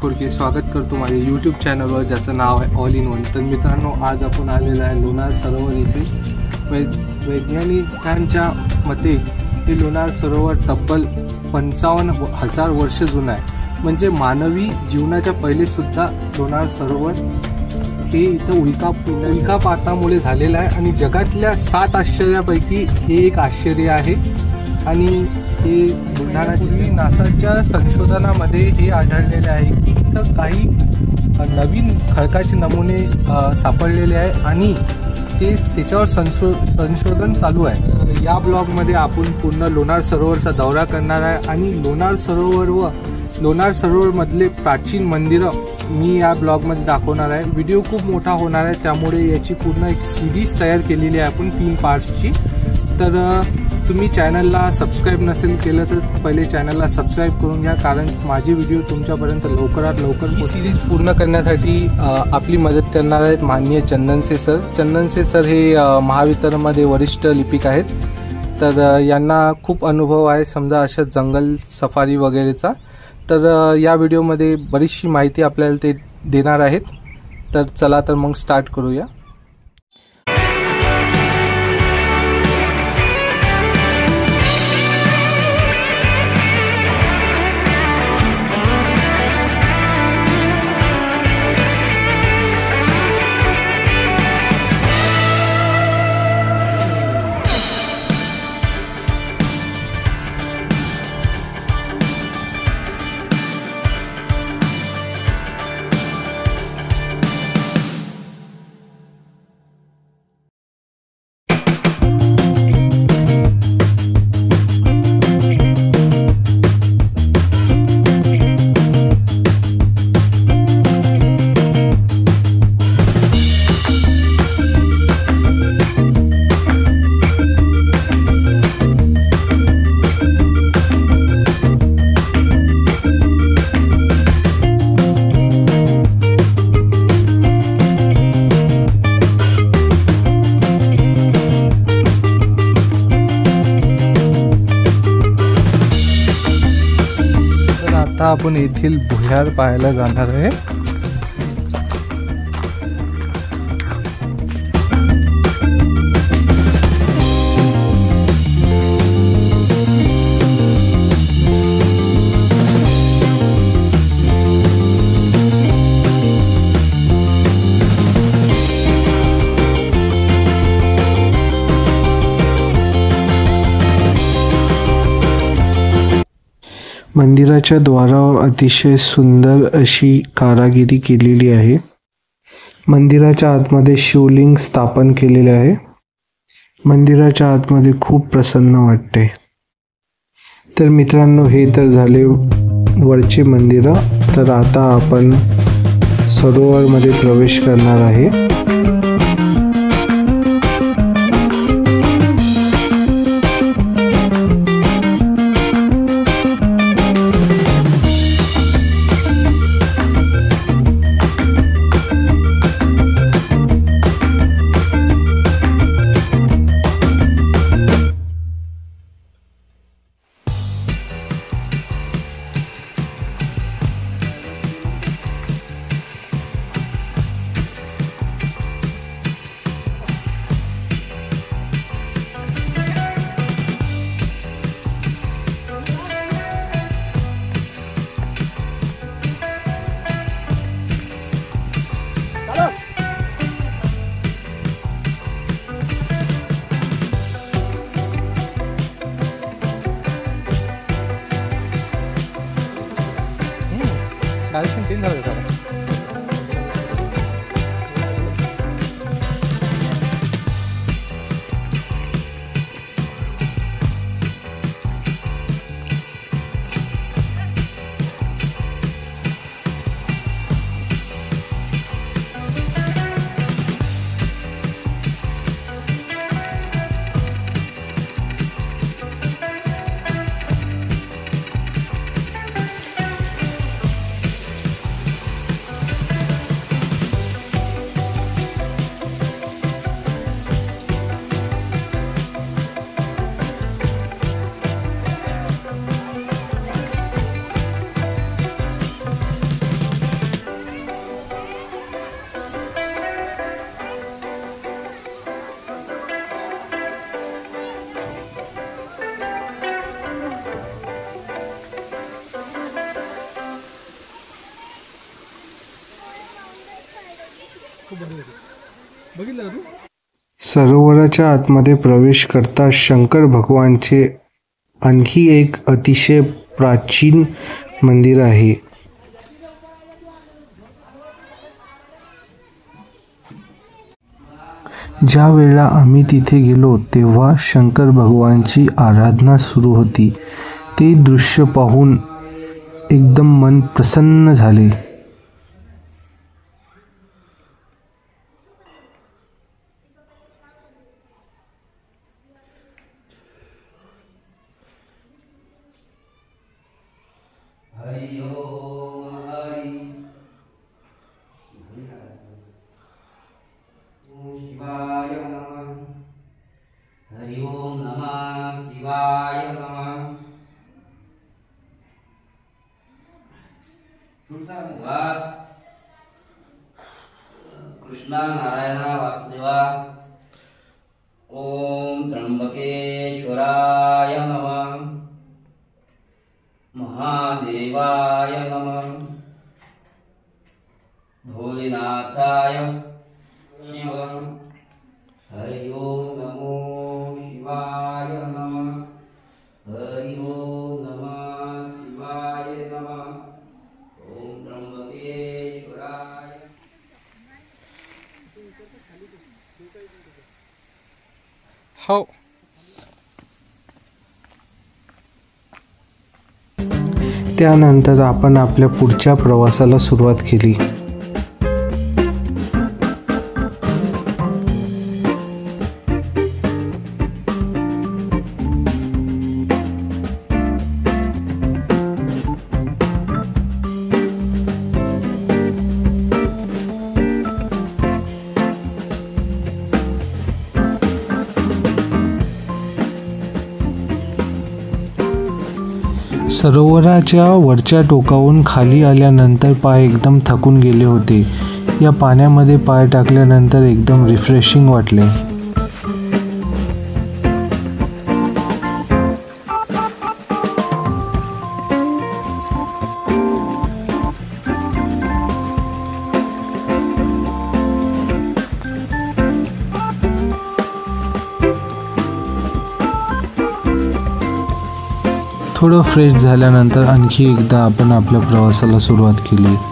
खोडके स्वागत करतो माझ्या यूट्यूब चॅनलवर ज्याचं नाव आहे ऑल इन वन। तर मित्रांनो, आज आपण आलेलो आहे लोणार सरोवर येथे। वैज्ञानिकांच्या मते हे लोणार सरोवर तब्बल 55,000 वर्ष जुनं आहे। म्हणजे मानवी जीवनाच्या पहिले सुद्धा लोणार सरोवर हे इथं उल्कापातामुळे झालेलं आहे आणि जगातल्या 7 आश्चर्यापैकी हे एक आश्चर्य आहे। आणि हे बुलढाणा जिल्ह्यातील नासाच्या संशोधनामध्ये हे आढळलेले आहे की इथं काही नवीन खडकाचे नमुने सापडलेले आहे आणि त्याच्यावर संशोधन चालू आहे। या ब्लॉगमध्ये आपण पूर्ण लोणार सरोवरचा दौरा करणार आहे आणि लोणार सरोवर मधले प्राचीन मंदिरं मी या ब्लॉगमध्ये दाखवणार आहे। व्हिडिओ खूप मोठा होणार आहे, त्यामुळे याची पूर्ण एक सिरीज तयार केलेली आहे आपण 3 पार्ट्सची। तर तुम्ही चॅनलला सबस्क्राईब नसेल केलं तर पहिले चॅनलला सबस्क्राईब करून घ्या, कारण माझे व्हिडिओ तुमच्यापर्यंत लवकरात लवकर। ही सिरीज पूर्ण करण्यासाठी आपली मदत करणार आहेत माननीय चंदनसे सर। चंदनसे सर हे महावितरणमध्ये वरिष्ठ लिपिक आहेत। तर यांना खूप अनुभव आहे समजा अशा जंगल सफारी वगैरेचा। तर या व्हिडिओमध्ये बरीचशी माहिती आपल्याला ते देणार आहेत। तर चला तर मग स्टार्ट करूया। आता आपण येथील भुयार पाहायला जाणार आहे। मंदिराच्या द्वारावर अतिशय सुंदर अशी कारागिरी केलेली आहे। मंदिराच्या आतमध्ये शिवलिंग स्थापन केलेले आहे। मंदिराच्या आतमध्ये खूप प्रसन्न वाटते। तर मित्रांनो, हे तर झाले वरचे मंदिर। तर आता आपण सरोवरमध्ये प्रवेश करणार आहे। सरोवराच्या आतमध्ये प्रवेश करता शंकर भगवानचे आणखी एक अतिशय प्राचीन मंदिर आहे. ज्या वेळेला आम्ही तिथे गेलो तेव्हा शंकर भगवानची आराधना सुरू होती. ते दृश्य पाहून एकदम मन प्रसन्न झाले. हरि ओम हरि शिवाय नमः. हरि ओम नमः शिवाय नमः. कृष्णा नारायणा वासुदेवा. ओम त्र्यंबकेश्वराय नमः. महादेवाय नमः. भोलेनाथाय शिव. हरि ओम नमो शिवाय नमः. हरि ओम नमः शिवाय नमः. ओम त्र्यंबकेश्वराय. हो. त्यानंतर आपण आपल्या पुढच्या प्रवासाला सुरुवात केली. सरोवराच्या वरच्या टोकावरून खाली आल्यानंतर पाय एकदम थकून गेले होते. या पाण्यामध्ये पाय टाकल्यानंतर एकदम रिफ्रेशिंग वाटले. थोडं फ्रेश झाल्यानंतर आणखी एकदा आपण आपल्या प्रवासाला सुरुवात केली.